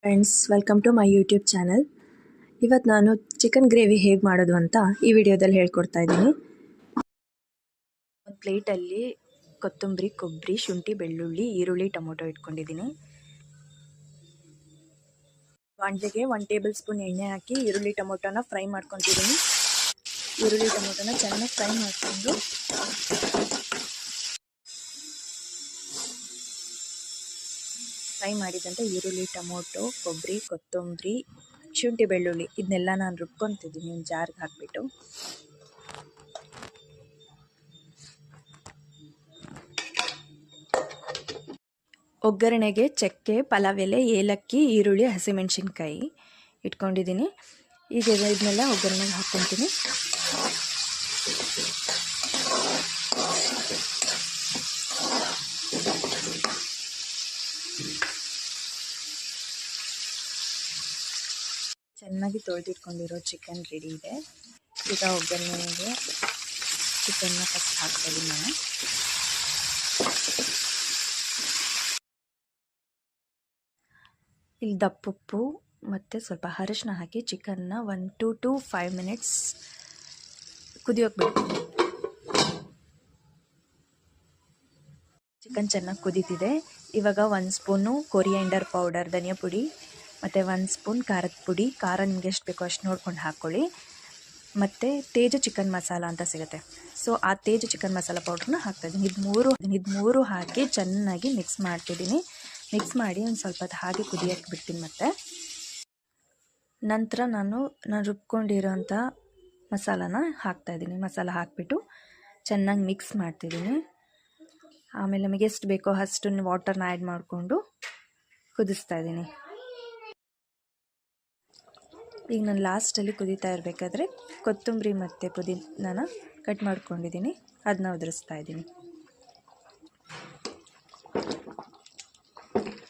Friends, welcome to my YouTube channel. ಇವತ್ತು ನಾನು chicken gravy ಹೇಗೆ ಮಾಡೋದು ಅಂತ ಈ ವಿಡಿಯೋದಲ್ಲಿ ಹೇಳ್ಕೊಡ್ತಾ ಇದ್ದೀನಿ. ಒಂದು ಪ್ಲೇಟಲ್ಲಿ ಕೊತ್ತಂಬರಿ, ಕೊಬ್ಬರಿ, ಶುಂಠಿ, ಬೆಳ್ಳುಳ್ಳಿ, ಈರುಳ್ಳಿ, ಟೊಮೊಟೊ ಇಟ್ಕೊಂಡಿದ್ದೀನಿ. ಬಾಣಲೆಗೆ 1 ಟೇಬಲ್ ಸ್ಪೂನ್ ಎಣ್ಣೆ ಹಾಕಿ ಈರುಳ್ಳಿ ಟೊಮೊಟೊನ ಫ್ರೈ ಮಾಡ್ಕೊತಿದ್ದೀನಿ. ಈರುಳ್ಳಿ ಟೊಮೊಟೊನ ಚೆನ್ನಾಗಿ ಫ್ರೈ ಮಾಡಿಕೊಂಡು ಫ್ರೈ ಮಾಡಿದಂತೆ ಈರುಳ್ಳಿ, ಟೊಮೊಟೊ, ಕೊಬ್ಬರಿ, ಕೊತ್ತಂಬರಿ, ಶುಂಠಿ, ಬೆಳ್ಳುಳ್ಳಿ ಇದನ್ನೆಲ್ಲ ನಾನು ರುಬ್ಕೊತಿದ್ದೀನಿ ಒಂದು ಜಾರ್ಗೆ ಹಾಕಿಬಿಟ್ಟು. ಒಗ್ಗರಣೆಗೆ ಚಕ್ಕೆ, ಪಲಾವ್ ಎಲೆ, ಏಲಕ್ಕಿ, ಈರುಳ್ಳಿ, ಹಸಿಮೆಣಸಿನ್ಕಾಯಿ ಇಟ್ಕೊಂಡಿದ್ದೀನಿ. ಈಗ ಇದನ್ನೆಲ್ಲ ಒಗ್ಗರಣೆಗೆ ಹಾಕ್ಕೊತೀನಿ. ಚೆನ್ನಾಗಿ ತೊಳೆದಿಟ್ಕೊಂಡಿರೋ ಚಿಕನ್ ರೆಡಿ ಇದೆ. ಈಗ ಒಗ್ಗರಣೆಗೆ ಚಿಕನ್ನ ಫಸ್ಟ್ ಹಾಕ್ತೀನಿ ನಾನು. ಇಲ್ಲಿ ದಪ್ಪುಪ್ಪು ಮತ್ತು ಸ್ವಲ್ಪ ಅರಿಶಿನ ಹಾಕಿ ಚಿಕನ್ನ 1 to 5 ಮಿನಿಟ್ಸ್ ಕುದಿಯೋಕೆ ಬಿಡ್ತೀನಿ. ಚಿಕನ್ ಚೆನ್ನಾಗಿ ಕುದೀತಿದೆ. ಇವಾಗ 1 ಸ್ಪೂನು ಕೊರಿಯಾಂಡರ್ ಪೌಡರ್, ಧನಿಯಾ ಪುಡಿ, ಮತ್ತು 1 ಸ್ಪೂನ್ ಖಾರದ ಪುಡಿ, ಖಾರ ನಿಮಗೆ ಎಷ್ಟು ಬೇಕೋ ಅಷ್ಟು ನೋಡ್ಕೊಂಡು ಹಾಕ್ಕೊಳ್ಳಿ. ಮತ್ತು ತೇಜ ಚಿಕನ್ ಮಸಾಲ ಅಂತ ಸಿಗುತ್ತೆ, ಸೊ ಆ ತೇಜ ಚಿಕನ್ ಮಸಾಲ ಪೌಡ್ರನ್ನ ಹಾಕ್ತಾಯಿದ್ದೀನಿ. ಇದು ಮೂರು ಹಾಕಿ ಚೆನ್ನಾಗಿ ಮಿಕ್ಸ್ ಮಾಡ್ತಿದ್ದೀನಿ. ಮಿಕ್ಸ್ ಮಾಡಿ ಒಂದು ಸ್ವಲ್ಪ ಹೊತ್ತು ಹಾಗೆ ಕುದಿಯೋಕ್ಕೆ ಬಿಡ್ತೀನಿ. ಮತ್ತು ನಂತರ ನಾನು ರುಬ್ಕೊಂಡಿರೋಂಥ ಮಸಾಲಾನ ಹಾಕ್ತಾಯಿದ್ದೀನಿ. ಮಸಾಲ ಹಾಕಿಬಿಟ್ಟು ಚೆನ್ನಾಗಿ ಮಿಕ್ಸ್ ಮಾಡ್ತಿದ್ದೀನಿ. ಆಮೇಲೆ ನಮಗೆ ಎಷ್ಟು ಬೇಕೋ ಅಷ್ಟನ್ನು ವಾಟರ್ನ ಆ್ಯಡ್ ಮಾಡಿಕೊಂಡು ಕುದಿಸ್ತಾ ಇದ್ದೀನಿ. ಈಗ ನಾನು ಲಾಸ್ಟಲ್ಲಿ ಕುದೀತಾ ಇರಬೇಕಾದ್ರೆ ಕೊತ್ತಂಬರಿ ಮತ್ತು ಪುದೀನಾನ ಕಟ್ ಮಾಡ್ಕೊಂಡಿದ್ದೀನಿ, ಅದನ್ನ ಉದುರಿಸ್ತಾ ಇದ್ದೀನಿ.